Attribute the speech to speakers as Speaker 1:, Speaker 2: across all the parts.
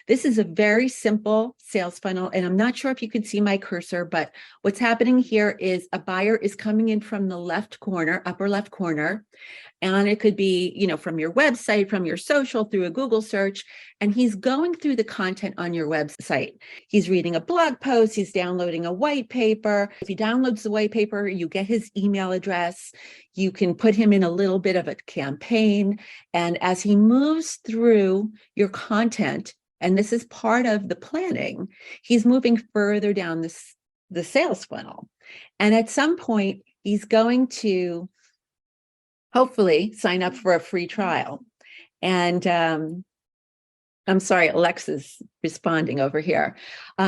Speaker 1: This is a very simple sales funnel, and I'm not sure if you can see my cursor, but what's happening here is a buyer is coming in from the left corner, upper left corner, and it could be, from your website, from your social, through a Google search, and he's going through the content on your website. He's reading a blog post, he's downloading a white paper. If he downloads the white paper, you get his email address. You can put him in a little bit of a campaign. And as he moves through your content, and this is part of the planning, he's moving further down the sales funnel. And at some point, he's going to hopefully sign up for a free trial. And I'm sorry, Alexa's responding over here.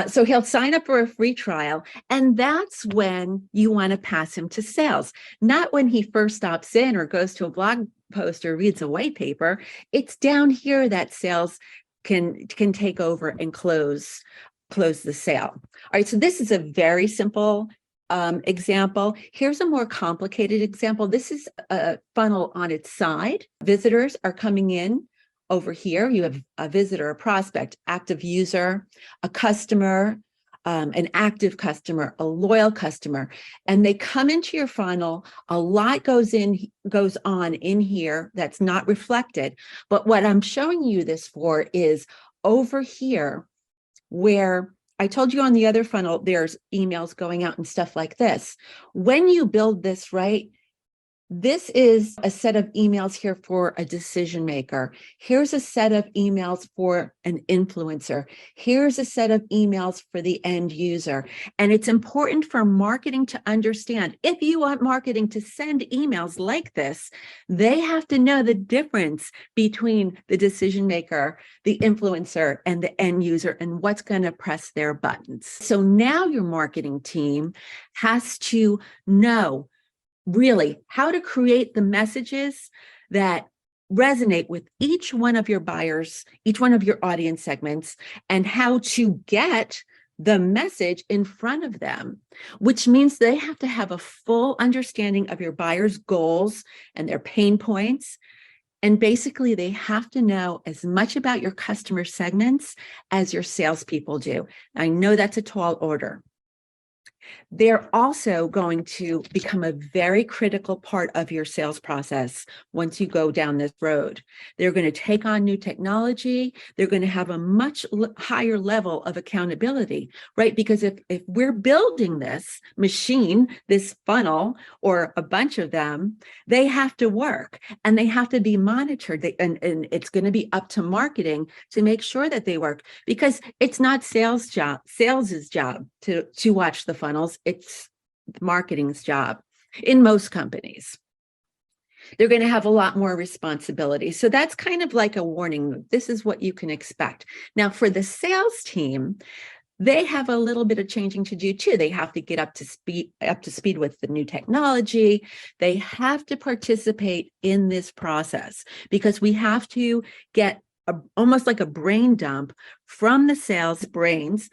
Speaker 1: So he'll sign up for a free trial, and that's when you want to pass him to sales, not when he first stops in or goes to a blog post or reads a white paper. It's down here that sales can take over and close the sale. All right, so this is a very simple example. Here's a more complicated example. This is a funnel on its side. Visitors are coming in over here. You have a visitor, a prospect, active user, a customer, an active customer, a loyal customer, and they come into your funnel. A lot goes on in here that's not reflected. But what I'm showing you this for is over here, where I told you on the other funnel, there's emails going out and stuff like this. When you build this right, this is a set of emails here for a decision maker. Here's a set of emails for an influencer. Here's a set of emails for the end user. And it's important for marketing to understand, if you want marketing to send emails like this, they have to know the difference between the decision maker, the influencer, and the end user, and what's going to press their buttons. So now your marketing team has to know really how to create the messages that resonate with each one of your buyers, each one of your audience segments, and how to get the message in front of them, which means they have to have a full understanding of your buyers' goals and their pain points. And basically, they have to know as much about your customer segments as your salespeople do. I know that's a tall order. They're also going to become a very critical part of your sales process once you go down this road. They're going to take on new technology. They're going to have a much higher level of accountability, right? Because if we're building this machine, this funnel, or a bunch of them, they have to work and they have to be monitored. And it's going to be up to marketing to make sure that they work, because it's not sales's job to watch the funnel. It's marketing's job in most companies. They're going to have a lot more responsibility. So that's kind of like a warning. This is what you can expect. Now, for the sales team, they have a little bit of changing to do too. They have to get up to speed with the new technology. They have to participate in this process, because we have to get almost like a brain dump from the sales brains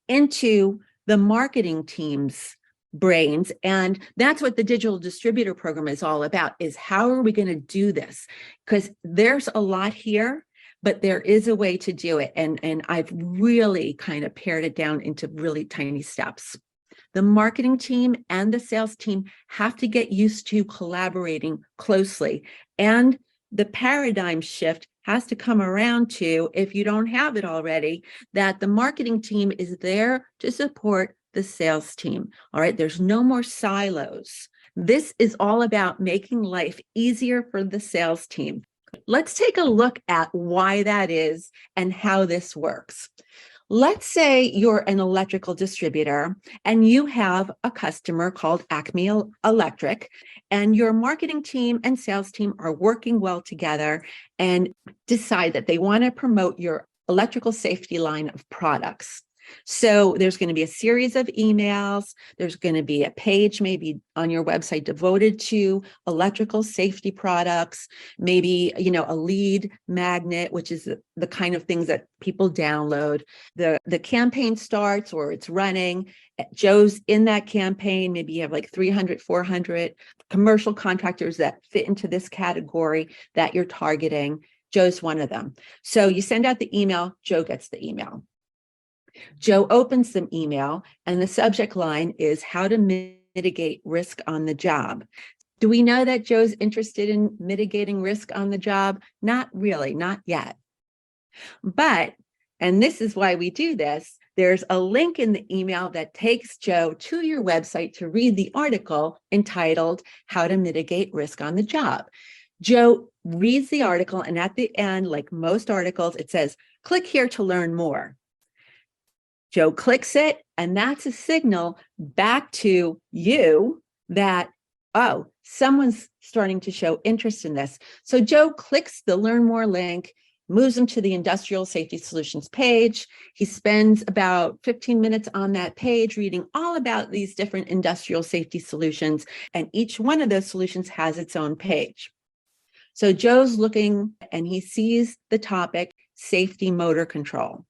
Speaker 1: into the marketing team's brains. And that's what the digital distributor program is all about, is how are we going to do this? Because there's a lot here, but there is a way to do it. And I've really kind of pared it down into really tiny steps. The marketing team and the sales team have to get used to collaborating closely. And the paradigm shift has to come around to, if you don't have it already, that the marketing team is there to support the sales team. All right, there's no more silos. This is all about making life easier for the sales team. Let's take a look at why that is and how this works. Let's say you're an electrical distributor and you have a customer called Acme Electric, and your marketing team and sales team are working well together and decide that they want to promote your electrical safety line of products. So there's going to be a series of emails. There's going to be a page maybe on your website devoted to electrical safety products, maybe, a lead magnet, which is the kind of things that people download. The campaign starts, or it's running. Joe's in that campaign. Maybe you have like 300, 400 commercial contractors that fit into this category that you're targeting. Joe's one of them. So you send out the email, Joe gets the email. Joe opens the email and the subject line is how to mitigate risk on the job. Do we know that Joe's interested in mitigating risk on the job? Not really, not yet. But, and this is why we do this, there's a link in the email that takes Joe to your website to read the article entitled How to Mitigate Risk on the Job. Joe reads the article, and at the end, like most articles, it says, click here to learn more. Joe clicks it, and that's a signal back to you that, oh, someone's starting to show interest in this. So Joe clicks the Learn More link, moves him to the Industrial Safety Solutions page. He spends about 15 minutes on that page reading all about these different industrial safety solutions, and each one of those solutions has its own page. So Joe's looking and he sees the topic, safety motor control.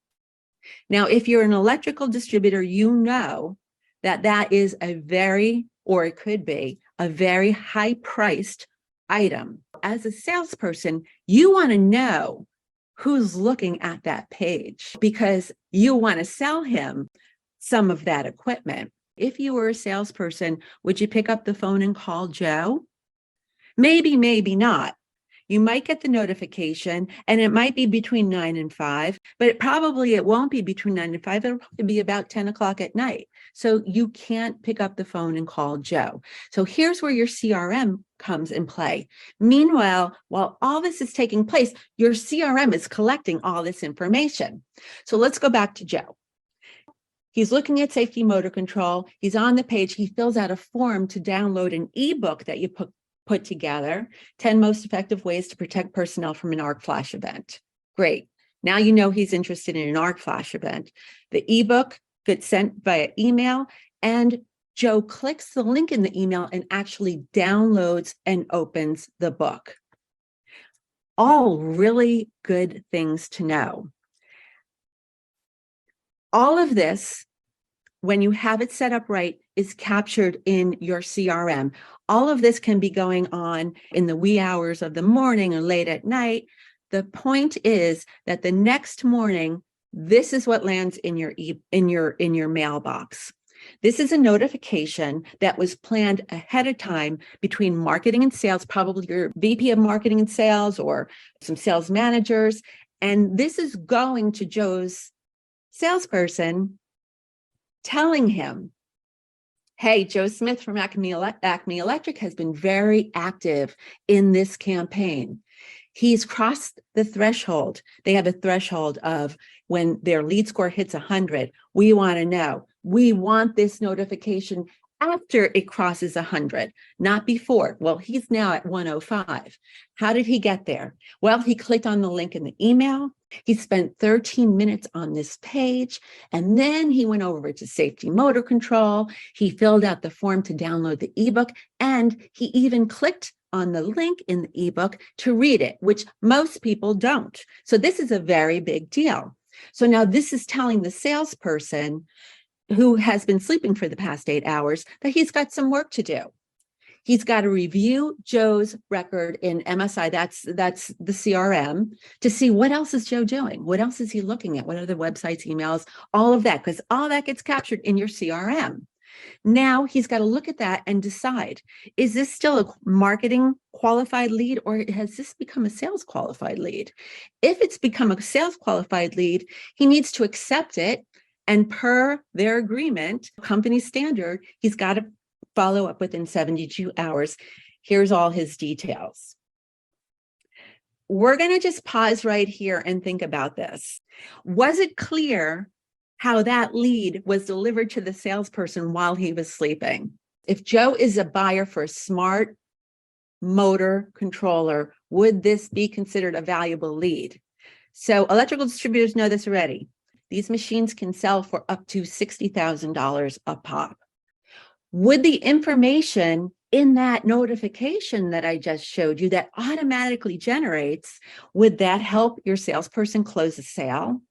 Speaker 1: Now, if you're an electrical distributor, you know that that is a very, or it could be, a very high-priced item. As a salesperson, you want to know who's looking at that page because you want to sell him some of that equipment. If you were a salesperson, would you pick up the phone and call Joe? Maybe, maybe not. You might get the notification and it might be between 9 and 5, but it won't be between 9 and 5. It'll probably be about 10 o'clock at night. So you can't pick up the phone and call Joe. So here's where your CRM comes in play. Meanwhile, while all this is taking place, your CRM is collecting all this information. So let's go back to Joe. He's looking at safety motor control. He's on the page. He fills out a form to download an ebook that you put together, 10 most effective ways to protect personnel from an arc flash event. Great. Now you know he's interested in an arc flash event. The ebook gets sent via email, and Joe clicks the link in the email and actually downloads and opens the book. All really good things to know. All of this, when you have it set up right, is captured in your CRM. All of this can be going on in the wee hours of the morning or late at night. The point is that the next morning, this is what lands in your mailbox. This is a notification that was planned ahead of time between marketing and sales, probably your VP of marketing and sales or some sales managers. And this is going to Joe's salesperson telling him, hey, Joe Smith from Acme Electric has been very active in this campaign. He's crossed the threshold. They have a threshold of when their lead score hits 100, we want to know. We want this notification after it crosses 100, not before. Well, he's now at 105. How did he get there? Well, he clicked on the link in the email. He spent 13 minutes on this page, and then he went over to safety motor control. He filled out the form to download the ebook, and he even clicked on the link in the ebook to read it, which most people don't. So this is a very big deal. So now this is telling the salesperson who has been sleeping for the past 8 hours that he's got some work to do. He's got to review Joe's record in MSI, that's the CRM, to see what else is Joe doing? What else is he looking at? What are the websites, emails, all of that, because all that gets captured in your CRM. Now he's got to look at that and decide, is this still a marketing qualified lead or has this become a sales qualified lead? If it's become a sales qualified lead, he needs to accept it. And per their agreement, company standard, he's got to follow up within 72 hours. Here's all his details. We're going to just pause right here and think about this. Was it clear how that lead was delivered to the salesperson while he was sleeping? If Joe is a buyer for a smart motor controller, would this be considered a valuable lead? So electrical distributors know this already. These machines can sell for up to $60,000 a pop. Would the information in that notification that I just showed you that automatically generates, would that help your salesperson close a sale?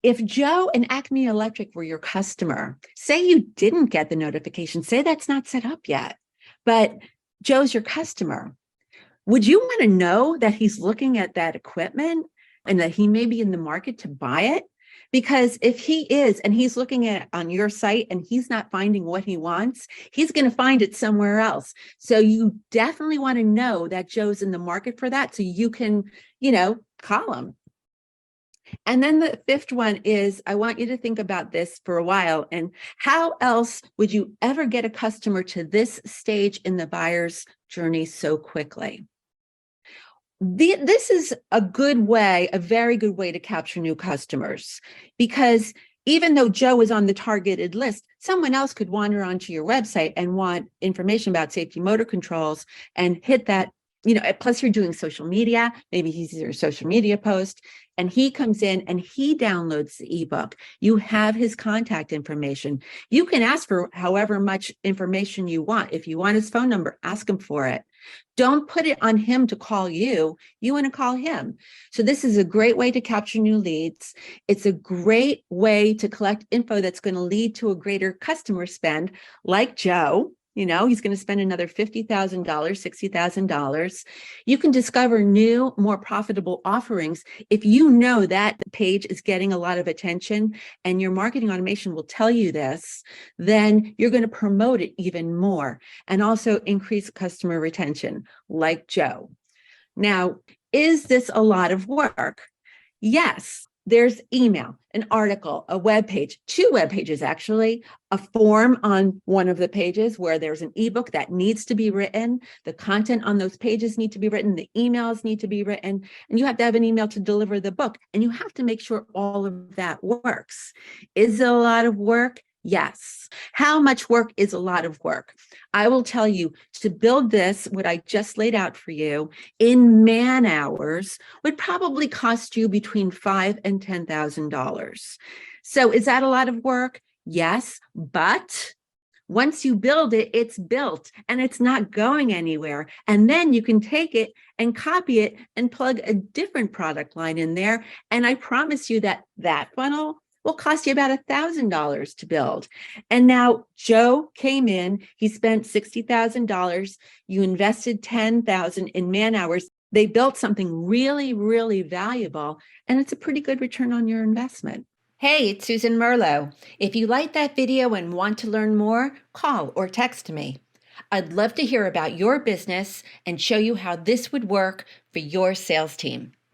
Speaker 1: If Joe and Acme Electric were your customer, say you didn't get the notification, say that's not set up yet, but Joe's your customer. Would you want to know that he's looking at that equipment and that he may be in the market to buy it? Because if he is, and he's looking at it on your site and he's not finding what he wants, he's going to find it somewhere else. So you definitely want to know that Joe's in the market for that so you can, call him. And then the fifth one is, I want you to think about this for a while. And how else would you ever get a customer to this stage in the buyer's journey so quickly? This is a good way, a very good way to capture new customers, because even though Joe is on the targeted list, someone else could wander onto your website and want information about safety motor controls and hit that. Plus you're doing social media, maybe he's your social media post, and he comes in and he downloads the ebook. You have his contact information. You can ask for however much information you want. If you want his phone number, ask him for it. Don't put it on him to call you. You want to call him. So this is a great way to capture new leads. It's a great way to collect info that's going to lead to a greater customer spend, like Joe. He's going to spend another $50,000, $60,000. You can discover new, more profitable offerings if you know that the page is getting a lot of attention and your marketing automation will tell you this, then you're going to promote it even more and also increase customer retention, like Joe. Now, is this a lot of work? Yes. There's email, an article, a web page, 2 web pages actually, a form on one of the pages where there's an ebook that needs to be written. The content on those pages need to be written. The emails need to be written. And you have to have an email to deliver the book. And you have to make sure all of that works. Is it a lot of work? Yes. How much work is a lot of work? I will tell you, to build this, what I just laid out for you, in man hours would probably cost you between $5,000 and $10,000. So is that a lot of work? Yes, but once you build it, it's built and it's not going anywhere. And then you can take it and copy it and plug a different product line in there. And I promise you that funnel will cost you about $1,000 to build. And now Joe came in, he spent $60,000. You invested $10,000 in man hours. They built something really, really valuable, and it's a pretty good return on your investment.
Speaker 2: Hey, it's Susan Merlo. If you like that video and want to learn more, call or text me. I'd love to hear about your business and show you how this would work for your sales team.